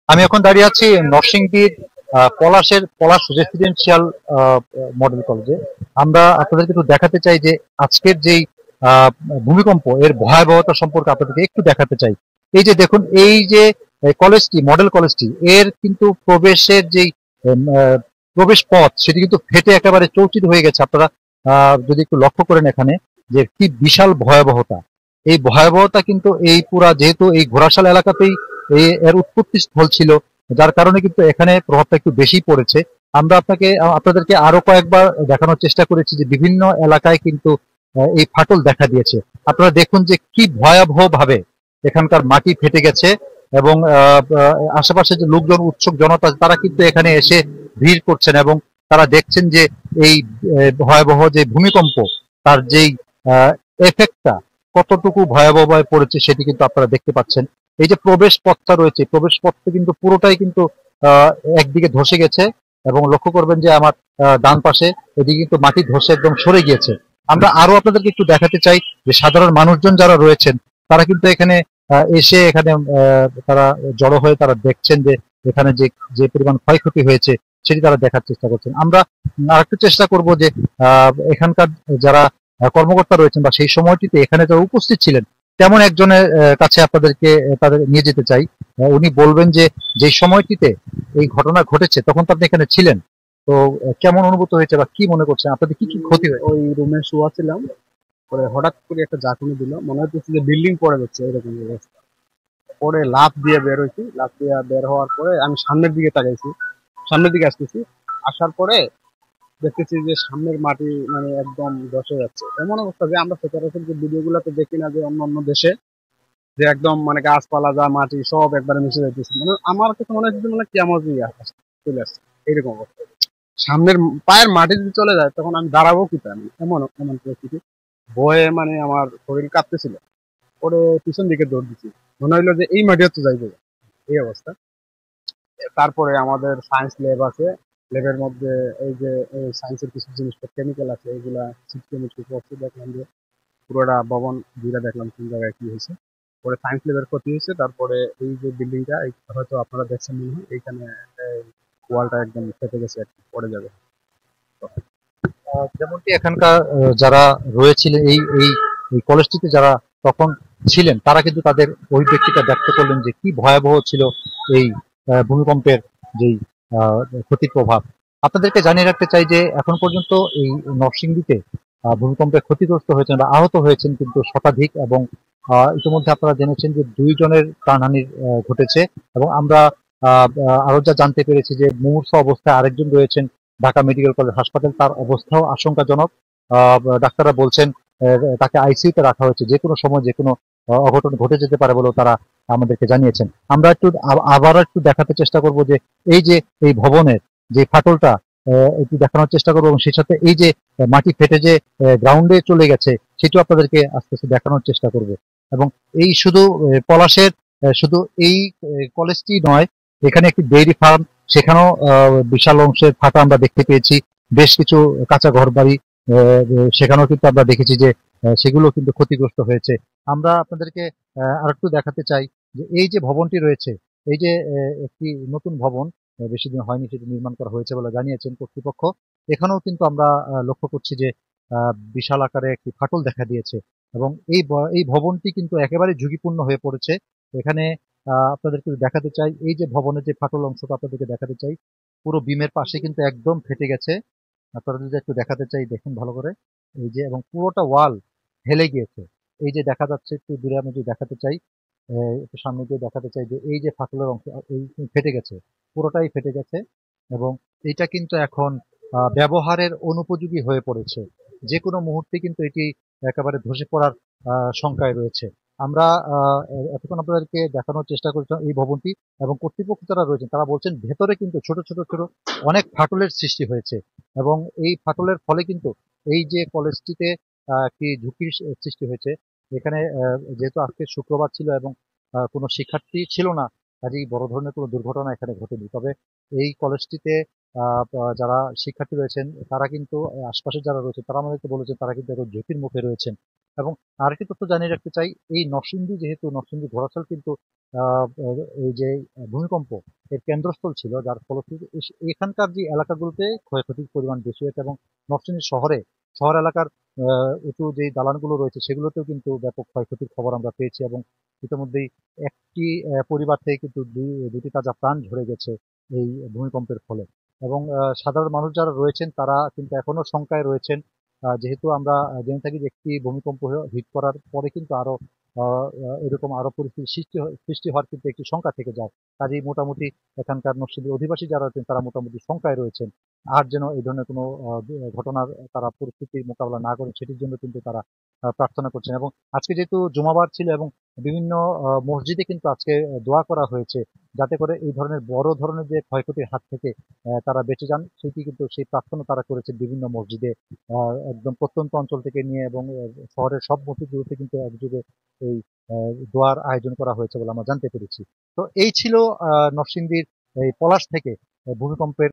আমি এখন দাঁড়িয়ে আছি নরসিংদীর পলাশ রেসিডেন্সিয়াল মডেল কলেজে। আমরা আপনাদেরকে একটু দেখাতে চাই যে আজকের যেই আহ, ভূমিকম্প এর ভয়াবহতা সম্পর্কে আপনাদেরকে একটু দেখাতে চাই। এই যে দেখুন, এই যে কলেজটি, মডেল কলেজটি, এর কিন্তু প্রবেশের যেই প্রবেশ পথ সেটি কিন্তু ফেটে একেবারে চৌচির হয়ে গেছে। আপনারা যদি একটু লক্ষ্য করেন এখানে যে কি বিশাল ভয়াবহতা। এই ভয়াবহতা কিন্তু এই পুরা, যেহেতু এই ঘোড়াশাল এলাকাতেই এর উৎপত্তি স্থল ছিল, যার কারণে কিন্তু এখানে প্রভাবটা একটু বেশি পড়েছে। আমরা আপনাদেরকে আরো কয়েকবার দেখানোর চেষ্টা করেছি যে বিভিন্ন এলাকায় কিন্তু এই ফাটল দেখা দিয়েছে। আপনারা দেখুন যে কি ভয়াবহ ভাবে এখানকার মাটি ফেটে গেছে, এবং আশেপাশে যে লোকজন, উৎসুক জনতা, তারা কিন্তু এখানে এসে ভিড় করছেন এবং তারা দেখছেন যে এই ভয়াবহ যে ভূমিকম্প, তার যেই এফেক্টটা কতটুকু ভয়াবহভাবে পড়েছে সেটি কিন্তু আপনারা দেখতে পাচ্ছেন। এই যে প্রবেশ পথটা রয়েছে, প্রবেশ পথটা কিন্তু পুরোটাই কিন্তু আহ, একদিকে ধসে গেছে, এবং লক্ষ্য করবেন যে আমার ডান পাশে এদিকে কিন্তু মাটি ধসে একদম সরে গিয়েছে। আমরা আরো আপনাদেরকে একটু দেখাতে চাই যে সাধারণ মানুষজন যারা রয়েছেন তারা কিন্তু এখানে এসে এখানে তারা জড়ো হয়ে তারা দেখছেন যে এখানে যে যে পরিমাণ ক্ষয়ক্ষতি হয়েছে সেটি তারা দেখার চেষ্টা করছেন। আমরা আরেকটু চেষ্টা করব যে এখানকার যারা কর্মকর্তা রয়েছেন বা সেই সময়টিতে এখানে যারা উপস্থিত ছিলেন তেমন একজনের কাছে আপনাদেরকে তাদের নিয়ে যেতে চাই। উনি বলবেন যে যে সময়টিতে এই ঘটনা ঘটেছে তখন তো আপনি এখানে ছিলেন, তো কেমন অনুভূত হয়েছে বা কি মনে করছেন, আপনাদের কি কি ক্ষতি হয়েছে? ওই রুমে শোয়া ছিলাম, পরে হঠাৎ করে একটা ঝাঁকুনি দিল, মনে হচ্ছে যে বিল্ডিং পড়ে যাচ্ছে এরকম অবস্থা। পরে লাফ দিয়ে বের হয়েছি, লাফ দিয়ে বের হওয়ার পরে আমি সামনের দিকে তাকাইছি, সামনের দিকে আসতেছি। আসার পরে দেখতেছি যে সামনের মাটি মানে একদম ধসে যাচ্ছে। এমন অবস্থা যে আমরা সচরাচর যে ভিডিও গুলাতে দেখি না, যে অন্য অন্য দেশে যে একদম মানে গাছপালা যা মাটি সব একবারে মিশে যাইতেছে, মানে আমার কাছে মনে হচ্ছে যে মানে কেমন চলে আসছে এরকম অবস্থা। সামনের পায়ের মাটি যদি চলে যায় তখন আমি দাঁড়াবো কোথায়, আমি এমন এমন পরিস্থিতি। ভয়ে মানে আমার শরীর কাঁপতেছিল। পরে পিছন দিকে দৌড় দিচ্ছি, মনে হইলো যে এই মাটি হচ্ছে যাইবে, এই অবস্থা। তারপরে আমাদের সায়েন্স ল্যাব আছে, ল্যাবের মধ্যে এই যে সায়েন্সের কিছু জিনিসপত্র কেমিক্যাল আছে, এগুলা কেমিস্ট্রি করছি, দেখলাম যে পুরোটা ভবন ঘুরে দেখলাম কোন জায়গায় কি হয়েছে। পরে সায়েন্স ল্যাবের ক্ষতি হয়েছে। তারপরে এই যে বিল্ডিংটা হয়তো আপনারা দেখছেন মনে হয়, এইখানে ওয়ালটা একদম ফেটে গেছে আর কি, পড়ে যাবে। যেমনটি এখানকার যারা রয়েছিলেন এই এই এই কলেজটিতে যারা তখন ছিলেন তারা কিন্তু তাদের অভিব্যক্তিটা ব্যক্ত করলেন যে কি ভয়াবহ ছিল এই ভূমিকম্পের যেই আহ, ক্ষতির প্রভাব। আপনাদেরকে জানিয়ে রাখতে চাই যে এখন পর্যন্ত এই নরসিংদীতে ভূমিকম্পে ক্ষতিগ্রস্ত হয়েছেন বা আহত হয়েছেন কিন্তু শতাধিক, এবং ইতিমধ্যে আপনারা জেনেছেন যে 2 জনের প্রাণহানি ঘটেছে, এবং আমরা আরো যা জানতে পেরেছি যে মুমূর্ষু অবস্থায় আরেকজন রয়েছেন ঢাকা মেডিকেল কলেজ হাসপাতাল, তার অবস্থাও আশঙ্কাজনক। ডাক্তাররা বলছেন তাকে আইসিইউতে রাখা হয়েছে, যে কোনো সময় যে কোনো অঘটন ঘটে যেতে পারে বলেও তারা আমাদেরকে জানিয়েছেন। আমরা একটু আবার একটু দেখাতে চেষ্টা করব যে এই যে এই ভবনের যে ফাটলটা একটু দেখানোর চেষ্টা করবো, এবং সেই সাথে এই যে মাটি ফেটে যে গ্রাউন্ডে চলে গেছে সেটাও আপনাদেরকে আস্তে আস্তে দেখানোর চেষ্টা করব। এবং এই শুধু পলাশের শুধু এই কলেজটি নয়, এখানে একটি ডেইরি ফার্ম, সেখানেও বিশাল অংশের ফাটা আমরা দেখতে পেয়েছি। বেশ কিছু কাঁচা ঘর বাড়ি সেখানেও কিন্তু আমরা দেখেছি যে সেগুলো কিন্তু ক্ষতিগ্রস্ত হয়েছে। আমরা আপনাদেরকে আরেকটু দেখাতে চাই যে এই যে ভবনটি রয়েছে, এই যে একটি নতুন ভবন, বেশি দিন হয়নি সেটি নির্মাণ করা হয়েছে বলে জানিয়েছেন কর্তৃপক্ষ। এখানেও কিন্তু আমরা লক্ষ্য করছি যে বিশাল আকারে একটি ফাটল দেখা দিয়েছে, এবং এই ভবনটি কিন্তু একেবারে ঝুঁকিপূর্ণ হয়ে পড়েছে। এখানে আপনাদেরকে দেখাতে চাই এই যে ভবনের যে ফাটল অংশটা আপনাদেরকে দেখাতে চাই, পুরো বিমের পাশে কিন্তু একদম ফেটে গেছে। আপনারা যদি একটু দেখাতে চাই দেখুন ভালো করে, এই যে, এবং পুরোটা ওয়াল হেলে গিয়েছে। এই যে দেখা যাচ্ছে, একটু দূরে আমি যদি দেখাতে চাই, একটু সামনে দিয়ে দেখাতে চাই যে এই যে ফাটলের অংশ এই ফেটে গেছে, পুরোটাই ফেটে গেছে, এবং এটা কিন্তু এখন ব্যবহারের অনুপযোগী হয়ে পড়েছে। যে কোনো মুহূর্তে কিন্তু এটি একেবারে ধসে পড়ার শঙ্কায় রয়েছে। আমরা এতক্ষণ আপনাদেরকে দেখানোর চেষ্টা করেছিলাম এই ভবনটি, এবং কর্তৃপক্ষ যারা রয়েছেন তারা বলছেন ভেতরে কিন্তু ছোট ছোট ছোট অনেক ফাটলের সৃষ্টি হয়েছে, এবং এই ফাটলের ফলে কিন্তু এই যে কলেজটিতে একটি ঝুঁকির সৃষ্টি হয়েছে। এখানে যেহেতু আজকে শুক্রবার ছিল এবং কোনো শিক্ষার্থী ছিল না, কাজেই বড় ধরনের কোনো দুর্ঘটনা এখানে ঘটেনি। তবে এই কলেজটিতে যারা শিক্ষার্থী রয়েছেন তারা কিন্তু আশপাশে যারা রয়েছে তারা আমাদেরকে বলেছে তারা কিন্তু এখন ঝুঁকির মুখে রয়েছেন। এবং আরেকটি তথ্য জানিয়ে রাখতে চাই, এই নরসিংদী যেহেতু নরসিংদী ঘোড়াশাল কিন্তু আহ, এই যে ভূমিকম্প এর কেন্দ্রস্থল ছিল, যার ফলশ্রুতিতে এখানকার যে এলাকাগুলোতে ক্ষয়ক্ষতির পরিমাণ বেশি হয়েছে এবং নরসিংদী শহর এলাকার উঁচু যে দালানগুলো রয়েছে সেগুলোতেও কিন্তু ব্যাপক ক্ষয়ক্ষতির খবর আমরা পেয়েছি এবং ইতিমধ্যেই একটি পরিবার থেকে কিন্তু দুটি তাজা প্রাণ ঝরে গেছে এই ভূমিকম্পের ফলে। এবং সাধারণ মানুষ যারা রয়েছেন তারা কিন্তু এখনো শঙ্কায় রয়েছেন, যেহেতু আমরা জেনে থাকি যে একটি ভূমিকম্প হিট করার পরে কিন্তু আরো এরকম আরো পরিস্থিতি সৃষ্টি হওয়ার কিন্তু একটি শঙ্কা থেকে যায়। কাজেই মোটামুটি এখানকার নরসিংদীর অধিবাসী যারা আছেন তারা মোটামুটি শঙ্কায় রয়েছেন, আর যেন এই ধরনের কোনো ঘটনার তারা পরিস্থিতির মোকাবেলা না করেন সেটির জন্য কিন্তু তারা প্রার্থনা করছেন। এবং আজকে যেহেতু জুমাবার ছিল এবং বিভিন্ন মসজিদে কিন্তু আজকে দোয়া করা হয়েছে যাতে করে এই ধরনের বড় ধরনের যে ক্ষয়ক্ষতির হাত থেকে তারা বেঁচে যান, সেটি কিন্তু সেই প্রার্থনা তারা করেছে বিভিন্ন মসজিদে, একদম প্রত্যন্ত অঞ্চল থেকে নিয়ে এবং শহরের সব মসজিদগুলোতে কিন্তু একযোগে এই দোয়ার আয়োজন করা হয়েছে বলে আমরা জানতে পেরেছি। তো এই ছিল নরসিংদীর এই পলাশ থেকে ভূমিকম্পের